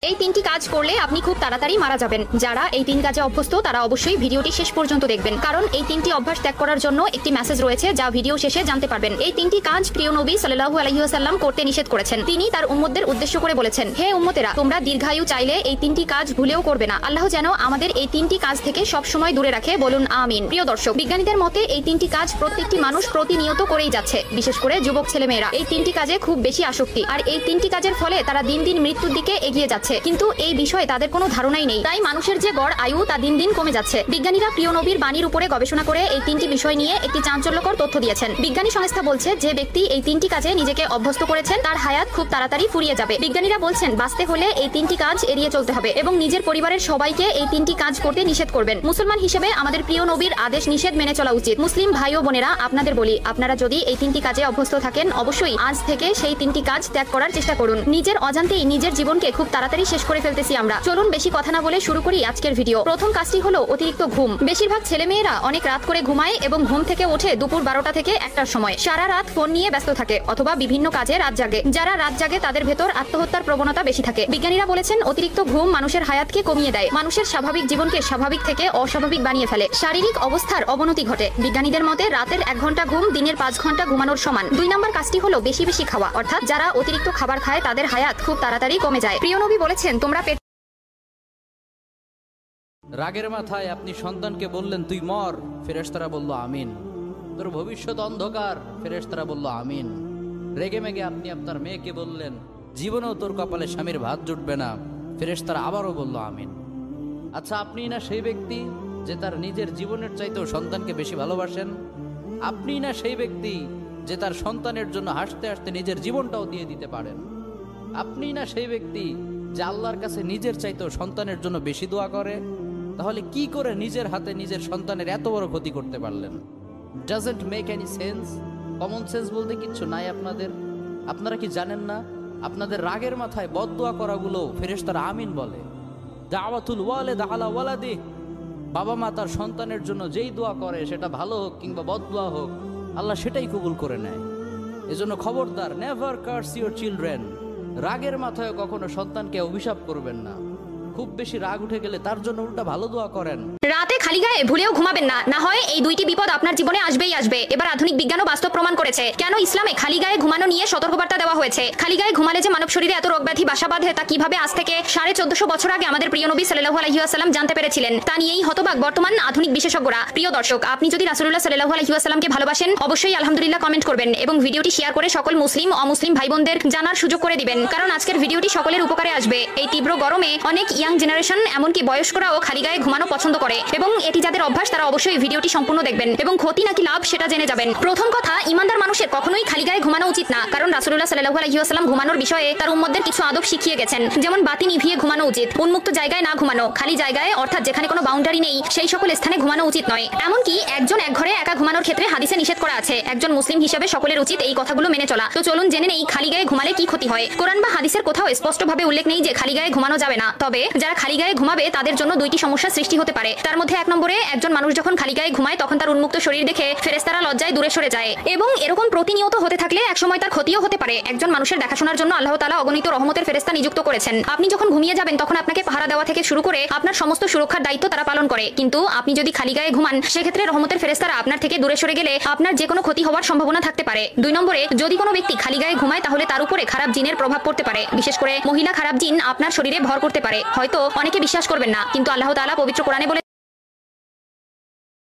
এই তিনটি কাজ করলে আপনি খুব তাড়াতাড়ি মারা যাবেন। যারা এই তিন কাজে অভ্যস্ত তারা অবশ্যই ভিডিওটি শেষ পর্যন্ত দেখবেন, কারণ এই তিনটি অভ্যাস ত্যাগ করার জন্য একটি মেসেজ রয়েছে যা ভিডিও শেষে জানতে পারবেন। এই তিনটি কাজ প্রিয় নবী সাল্লাল্লাহু আলাইহি ওয়াসাল্লাম করতে নিষেধ করেছেন। তিনি তার উম্মতদের উদ্দেশ্য করে বলেছেন, হে উম্মতেরা, তোমরা দীর্ঘায়ু চাইলে এই তিনটি কাজ ভুলেও করবে না। আল্লাহ যেন আমাদের এই তিনটি কাজ থেকে সব সময় দূরে রাখে, বলুন আমিন। প্রিয় দর্শক, বিজ্ঞানীদের মতে এই তিনটি কাজ প্রত্যেকটি মানুষ প্রতিনিয়ত করেই যাচ্ছে, বিশেষ করে যুবক ছেলেমেয়েরা এই তিনটি কাজে খুব বেশি আসক্তি, আর এই তিনটি কাজের ফলে তারা দিন দিন মৃত্যুর দিকে এগিয়ে যাচ্ছে, কিন্তু এই বিষয়ে তাদের কোনো ধারণাই নেই। তাই মানুষের যে গড় আয়ু তা দিন দিন কমে যাচ্ছে। বিজ্ঞানীরা প্রিয় নবীর বাণীর উপরে গবেষণা করে এই তিনটি বিষয় নিয়ে একটি চাঞ্চল্যকর তথ্য দিয়েছেন। বিজ্ঞানী সংস্থা বলছে, যে ব্যক্তি এই তিনটি কাজে নিজেকে অভ্যস্ত করেছেন তার হায়াত খুব তাড়াতাড়ি ফুরিয়ে যাবে। বিজ্ঞানীরা বলছেন, বাঁচতে হলে এই তিনটি কাজ এড়িয়ে চলতে হবে এবং নিজের পরিবারের সবাইকে এই তিনটি কাজ করতে নিষেধ করবেন। মুসলমান হিসেবে আমাদের প্রিয় নবীর আদেশ নিষেধ মেনে চলা উচিত। মুসলিম ভাই ও বোনেরা, আপনাদের বলি, আপনারা যদি এই তিনটি কাজে অভ্যস্ত থাকেন, অবশ্যই আজ থেকে সেই তিনটি কাজ ত্যাগ করার চেষ্টা করুন। নিজের অজান্তেই নিজের জীবনকে খুব তাড়াতাড়ি শেষ করে ফেলতেছি আমরা। চলুন বেশি কথা না বলে শুরু করি আজকের ভিডিও। প্রথম কাজটি হলো অতিরিক্ত ঘুম। বেশিরভাগ ছেলেমেয়েরা অনেক রাত করে ঘুমায় এবং ঘুম থেকে ওঠে দুপুর 12টা থেকে 1টার সময়। সারা রাত ফোন নিয়ে ব্যস্ত থাকে অথবা বিভিন্ন কাজে রাত জাগে। যারা রাত জাগে তাদের ভেতর আত্মহত্যার প্রবণতা বেশি থাকে। বিজ্ঞানীরা বলেছেন, অতিরিক্ত ঘুম মানুষের হায়াতকে কমিয়ে দেয়, মানুষের স্বাভাবিক জীবনকে স্বাভাবিক থেকে অস্বাভাবিক বানিয়ে ফেলে, শারীরিক অবস্থার অবনতি ঘটে। বিজ্ঞানীদের মতে রাতের 1 ঘন্টা ঘুম দিনের 5 ঘন্টা ঘুমানোর সমান। 2 নম্বর কাজটি হলো বেশি বেশি খাওয়া, অর্থাৎ যারা অতিরিক্ত খাবার খায় তাদের হায়াত খুব তাড়াতাড়ি কমে যায়। প্রিয় নবী বলেছেন, তোমরা রাগের মাথায় আপনি সন্তানকে বললেন, তুই মর, ফেরেশতারা বলল আমিন। তোর ভবিষ্যৎ অন্ধকার, ফেরেশতারা বলল আমিন। রেগে মেগে আপনি আপনার মেয়েকে বললেন, জীবনেও তোর কপালে স্বামীর ভাত জুটবে না, ফেরেশতারা আবারও বলল আমিন। আচ্ছা, আপনি না সেই ব্যক্তি যে তার নিজের জীবনের চাইতেও সন্তানকে বেশি ভালোবাসেন? আপনি না সেই ব্যক্তি যে তার সন্তানের জন্য হাসতে হাসতে নিজের জীবনটাও দিয়ে দিতে পারেন? আপনি না সেই ব্যক্তি যে আল্লাহর কাছে নিজের চাইতেও সন্তানের জন্য বেশি দোয়া করে? তাহলে কি করে নিজের হাতে নিজের সন্তানের এত বড় ক্ষতি করতে পারলেন? Doesn't make any sense. Common sense বলতে কিচ্ছু নাই আপনাদের? আপনারা কি জানেন না, আপনাদের রাগের মাথায় বদদোয়া করাগুলো ফেরেশতারা আমিন বলে। দাওয়াতুল ওয়ালিদ আলা ওয়ালাদি, বাবা মা তার সন্তানের জন্য যেই দোয়া করে, সেটা ভালো হোক কিংবা বদদোয়া হোক, আল্লাহ সেটাই কবুল করে নেয়। এজন্য খবরদার, নেভার কার্স ইউর চিলড্রেন। রাগের মাথায় কখনো সন্তানকে অভিশাপ করবেন না। খুব বেশি রাগ উঠে গেলে তার জন্য উল্টা ভালো দোয়া করেন। রাতে খালি গায়ে ভুলেও ঘুমাবেন না, না হয় এই দুইটি বিপদ আপনার জীবনে আসবেই আসবে। এবার আধুনিক বিজ্ঞানও বাস্তব প্রমাণ করেছে কেন ইসলামে খালি গায়ে ঘুমানো নিয়ে সতর্কবার্তা দেওয়া হয়েছে। খালি গায়ে ঘুমালে যে মানব শরীরে এত রোগ ব্যাধি বাসা বাঁধে তা কিভাবে আজ থেকে 1450 বছর আগে আমাদের প্রিয় নবী সাল্লাল্লাহু আলাইহি ওয়াসাল্লাম জানতে পেরেছিলেন, তা নিয়েই হতবাক বর্তমান আধুনিক বিশেষজ্ঞরা। প্রিয় দর্শক, আপনি যদি রাসূলুল্লাহ সাল্লাল্লাহু আলাইহি ওয়াসাল্লামকে ভালোবাসেন, অবশ্যই আলহামদুলিল্লাহ কমেন্ট করবেন এবং ভিডিওটি শেয়ার করে সকল মুসলিম অমুসলিম ভাই বোনদের জানার সুযোগ করে দিবেন, কারণ আজকের ভিডিওটি সকলের উপকারে আসবে। এই তীব্র গরমে অনেক ইয়াং জেনারেশন, এমনকি বয়স্করাও খালি গায়ে ঘুমানো পছন্দ করে, এবং এটি যাদের অভ্যাস তারা অবশ্যই ভিডিওটি সম্পূর্ণ দেখবেন এবং ক্ষতি নাকি লাভ সেটা জেনে যাবেন। প্রথম কথা, ইমানদার মানুষের কখনোই খালি গায়ে ঘুমানো উচিত না, কারণ রাসূলুল্লাহ সাল্লাল্লাহু আলাইহি ওয়াসাল্লাম ঘুমানোর বিষয়ে তার উম্মতদের কিছু আদব শিখিয়ে গেছেন। যেমন বাতি নিভিয়ে ঘুমানো উচিত, উন্মুক্ত জায়গায় না ঘুমানো, খালি জায়গায় অর্থাৎ যেখানে কোনো বাউন্ডারি নেই সেই সকল স্থানে ঘুমানো উচিত নয়। এমনকি একজন এক ঘরে একা ঘুমানোর ক্ষেত্রে হাদিসে নিষেধ করা আছে। একজন মুসলিম হিসেবে সকলের উচিত এই কথাগুলো মেনে চলা। তো চলুন জেনে নেই খালি গায়ে ঘুমালে কি ক্ষতি হয়। কোরআন বা হাদিসের কোথাও স্পষ্টভাবে উল্লেখ নেই যে খালি গায়ে ঘুমানো যাবে না, তবে যারা খালি গায়ে ঘুমাবে তাদের জন্য 2টি সমস্যা সৃষ্টি হতে পারে। তার মধ্যে 1 নম্বরে, একজন মানুষ যখন খালি গায়ে ঘুমায় তখন তার উন্মুক্ত শরীর দেখে ফেরেশতারা লজ্জায় দূরে সরে যায়, এবং এরকম প্রতিনিয়ত হতে থাকলে একসময় তার ক্ষতিও হতে পারে। একজন মানুষের দেখাশোনার জন্য আল্লাহ তাআলা অগণিত রহমতের ফেরেশতা নিযুক্ত করেছেন। আপনি যখন ঘুমিয়ে যাবেন তখন আপনাকে পাহারা দেওয়া থেকে শুরু করে আপনার সমস্ত সুরক্ষার দায়িত্ব তারা পালন করে, কিন্তু আপনি যদি খালি গায়ে ঘুমান সেক্ষেত্রে রহমতের ফেরেশতারা আপনার থেকে দূরে সরে গেলে আপনার যে কোনো ক্ষতি হওয়ার সম্ভাবনা থাকতে পারে। 2 নম্বরে, যদি কোনো ব্যক্তি খালি গায়ে ঘুমায় তাহলে তার উপরে খারাপ জিনের প্রভাব পড়তে পারে। বিশেষ করে মহিলা খারাপ জিন আপনার শরীরে ভর করতে পারে। হয়তো অনেকে বিশ্বাস করবেন না, কিন্তু আল্লাহ তাআলা পবিত্র কোরআনে বলে